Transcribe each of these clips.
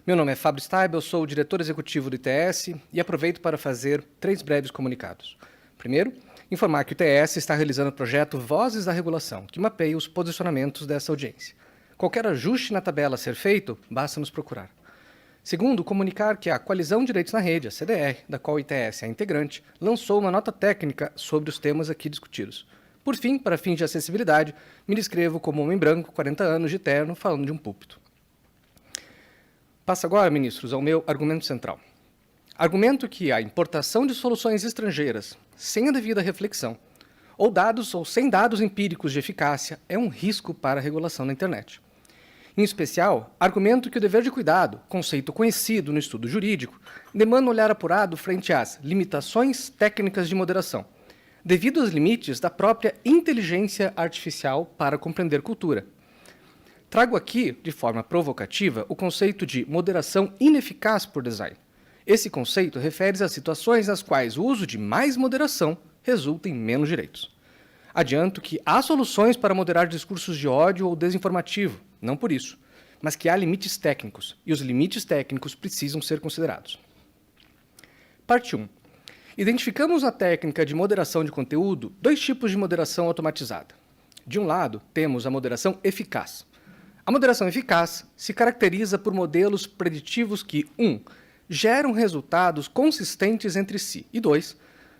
Meu nome é Fábio Steibel, sou o diretor executivo do ITS e aproveito para fazer 3 breves comunicados. Primeiro, informar que o ITS está realizando o projeto Vozes da Regulação, que mapeia os posicionamentos dessa audiência. Qualquer ajuste na tabela a ser feito, basta nos procurar. Segundo, comunicar que a Coalizão de Direitos na Rede, a CDR, da qual o ITS é integrante, lançou uma nota técnica sobre os temas aqui discutidos. Por fim, para fins de acessibilidade, me descrevo como homem branco, 40 anos, de terno, falando de um púlpito. Passo agora, ministros, ao meu argumento central. Argumento que a importação de soluções estrangeiras, sem a devida reflexão, ou dados ou sem dados empíricos de eficácia, é um risco para a regulação da internet. Em especial, argumento que o dever de cuidado, conceito conhecido no estudo jurídico, demanda um olhar apurado frente às limitações técnicas de moderação, devido aos limites da própria inteligência artificial para compreender cultura. Trago aqui, de forma provocativa, o conceito de moderação ineficaz por design. Esse conceito refere-se a situações nas quais o uso de mais moderação resulta em menos direitos. Adianto que há soluções para moderar discursos de ódio ou desinformativo, não por isso, mas que há limites técnicos, e os limites técnicos precisam ser considerados. Parte 1. Identificamos na técnica de moderação de conteúdo 2 tipos de moderação automatizada. De um lado, temos a moderação eficaz. A moderação eficaz se caracteriza por modelos preditivos que, 1. Geram resultados consistentes entre si, e 2.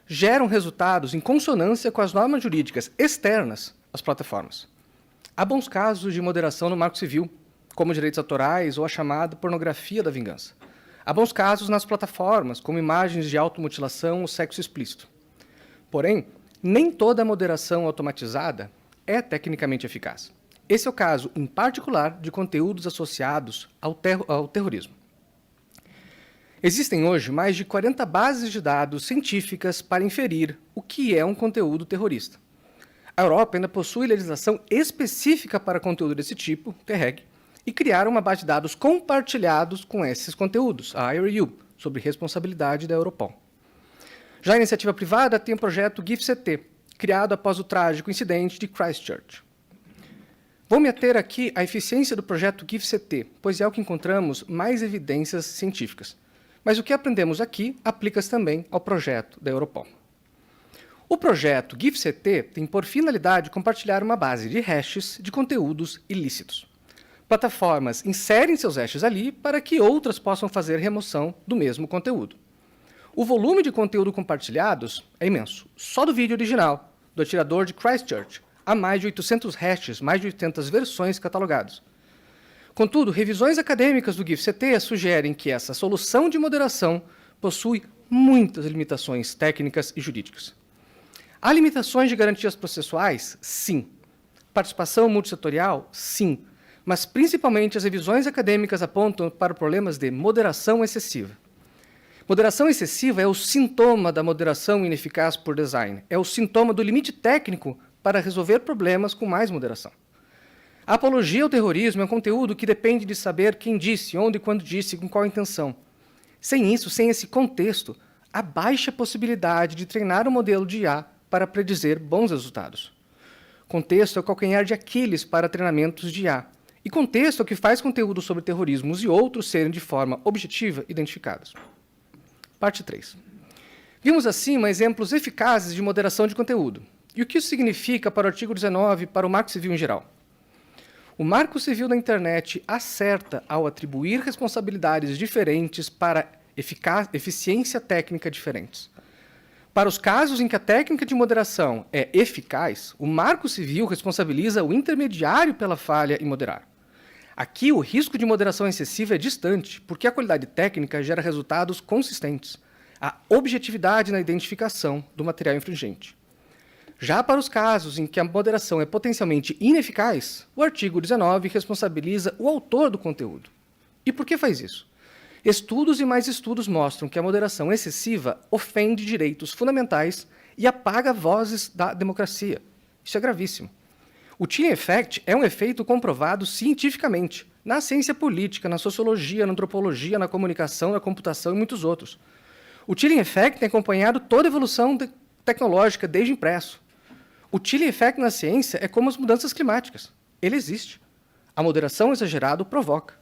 Geram resultados em consonância com as normas jurídicas externas às plataformas. Há bons casos de moderação no Marco Civil, como direitos autorais ou a chamada pornografia da vingança. Há bons casos nas plataformas, como imagens de automutilação ou sexo explícito. Porém, nem toda moderação automatizada é tecnicamente eficaz. Esse é o caso, em particular, de conteúdos associados ao terrorismo. Existem hoje mais de 40 bases de dados científicas para inferir o que é um conteúdo terrorista. A Europa ainda possui legislação específica para conteúdo desse tipo, TERREG, e criaram uma base de dados compartilhados com esses conteúdos, a IRU, sob responsabilidade da Europol. Já a iniciativa privada tem o projeto GIFCT, criado após o trágico incidente de Christchurch. Vou me ater aqui à eficiência do projeto GIFCT, pois é o que encontramos mais evidências científicas. Mas o que aprendemos aqui aplica-se também ao projeto da Europol. O projeto GIFCT tem por finalidade compartilhar uma base de hashes de conteúdos ilícitos. Plataformas inserem seus hashes ali para que outras possam fazer remoção do mesmo conteúdo. O volume de conteúdo compartilhados é imenso. Só do vídeo original, do atirador de Christchurch, há mais de 800 hashes, mais de 800 versões catalogadas. Contudo, revisões acadêmicas do GIFCT sugerem que essa solução de moderação possui muitas limitações técnicas e jurídicas. Há limitações de garantias processuais? Sim. Participação multissetorial? Sim. Mas, principalmente, as revisões acadêmicas apontam para problemas de moderação excessiva. Moderação excessiva é o sintoma da moderação ineficaz por design. É o sintoma do limite técnico para resolver problemas com mais moderação. A apologia ao terrorismo é um conteúdo que depende de saber quem disse, onde e quando disse, com qual intenção. Sem isso, sem esse contexto, há baixa possibilidade de treinar um modelo de IA para predizer bons resultados. Contexto é o calcanhar de Aquiles para treinamentos de IA. E contexto é o que faz conteúdo sobre terrorismos e outros serem de forma objetiva identificados. Parte 3. Vimos acima exemplos eficazes de moderação de conteúdo. E o que isso significa para o artigo 19 e para o Marco Civil em geral? O Marco Civil da Internet acerta ao atribuir responsabilidades diferentes para eficiência técnica diferentes. Para os casos em que a técnica de moderação é eficaz, o Marco Civil responsabiliza o intermediário pela falha em moderar. Aqui, o risco de moderação excessiva é distante, porque a qualidade técnica gera resultados consistentes. A objetividade na identificação do material infringente. Já para os casos em que a moderação é potencialmente ineficaz, o artigo 19 responsabiliza o autor do conteúdo. E por que faz isso? Estudos e mais estudos mostram que a moderação excessiva ofende direitos fundamentais e apaga vozes da democracia. Isso é gravíssimo. O chilling effect é um efeito comprovado cientificamente, na ciência política, na sociologia, na antropologia, na comunicação, na computação e muitos outros. O chilling effect tem acompanhado toda a evolução tecnológica desde o impresso. O chilling effect na ciência é como as mudanças climáticas. Ele existe. A moderação exagerada o provoca.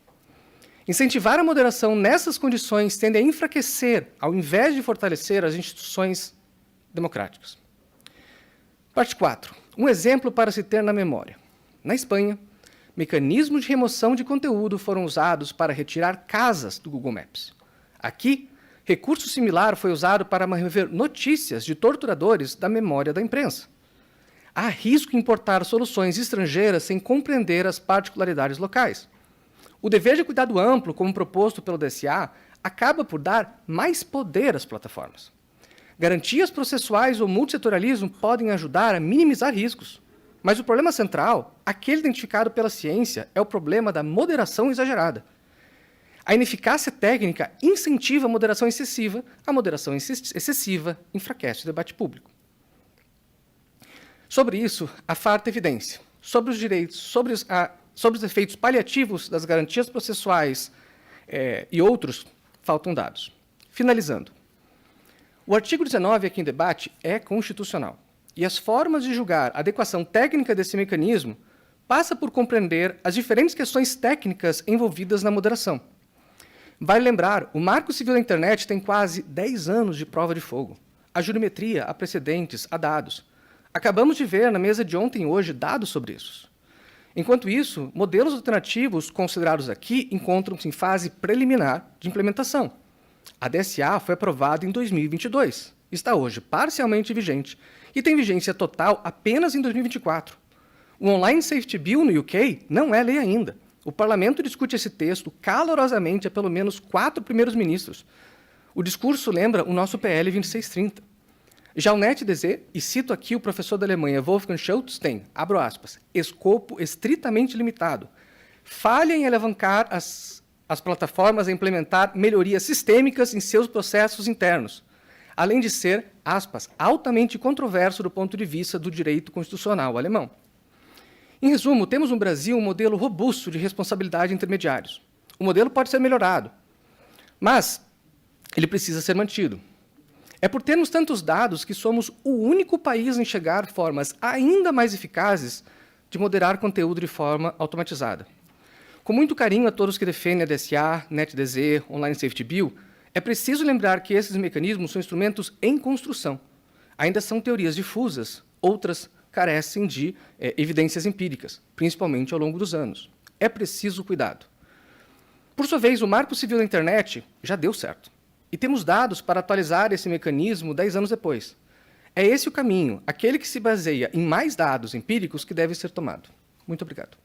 Incentivar a moderação nessas condições tende a enfraquecer, ao invés de fortalecer, as instituições democráticas. Parte 4. Um exemplo para se ter na memória. Na Espanha, mecanismos de remoção de conteúdo foram usados para retirar casas do Google Maps. Aqui, recurso similar foi usado para remover notícias de torturadores da memória da imprensa. Há risco em importar soluções estrangeiras sem compreender as particularidades locais. O dever de cuidado amplo, como proposto pelo DSA, acaba por dar mais poder às plataformas. Garantias processuais ou multissetorialismo podem ajudar a minimizar riscos, mas o problema central, aquele identificado pela ciência, é o problema da moderação exagerada. A ineficácia técnica incentiva a moderação excessiva enfraquece o debate público. Sobre isso, há farta evidência. Sobre os direitos, sobre os efeitos paliativos das garantias processuais e outros, faltam dados. Finalizando. O artigo 19 aqui em debate é constitucional, e as formas de julgar a adequação técnica desse mecanismo passa por compreender as diferentes questões técnicas envolvidas na moderação. Vale lembrar, o Marco Civil da Internet tem quase 10 anos de prova de fogo. Há jurimetria, há precedentes, há dados. Acabamos de ver na mesa de ontem e hoje dados sobre isso. Enquanto isso, modelos alternativos considerados aqui encontram-se em fase preliminar de implementação. A DSA foi aprovada em 2022, está hoje parcialmente vigente e tem vigência total apenas em 2024. O Online Safety Bill no UK não é lei ainda. O Parlamento discute esse texto calorosamente há pelo menos 4 primeiros ministros. O discurso lembra o nosso PL 2630. Já o NetzDG, e cito aqui o professor da Alemanha Wolfgang Schultz, tem, abro aspas, escopo estritamente limitado. Falha em alavancar as plataformas a implementar melhorias sistêmicas em seus processos internos, além de ser, aspas, altamente controverso do ponto de vista do direito constitucional alemão. Em resumo, temos no Brasil um modelo robusto de responsabilidade de intermediários. O modelo pode ser melhorado, mas ele precisa ser mantido. É por termos tantos dados que somos o único país a enxergar formas ainda mais eficazes de moderar conteúdo de forma automatizada. Com muito carinho a todos que defendem a DSA, NetzDG, Online Safety Bill, é preciso lembrar que esses mecanismos são instrumentos em construção. Ainda são teorias difusas, outras carecem de evidências empíricas, principalmente ao longo dos anos. É preciso cuidado. Por sua vez, o Marco Civil da Internet já deu certo. E temos dados para atualizar esse mecanismo 10 anos depois. É esse o caminho, aquele que se baseia em mais dados empíricos que deve ser tomado. Muito obrigado.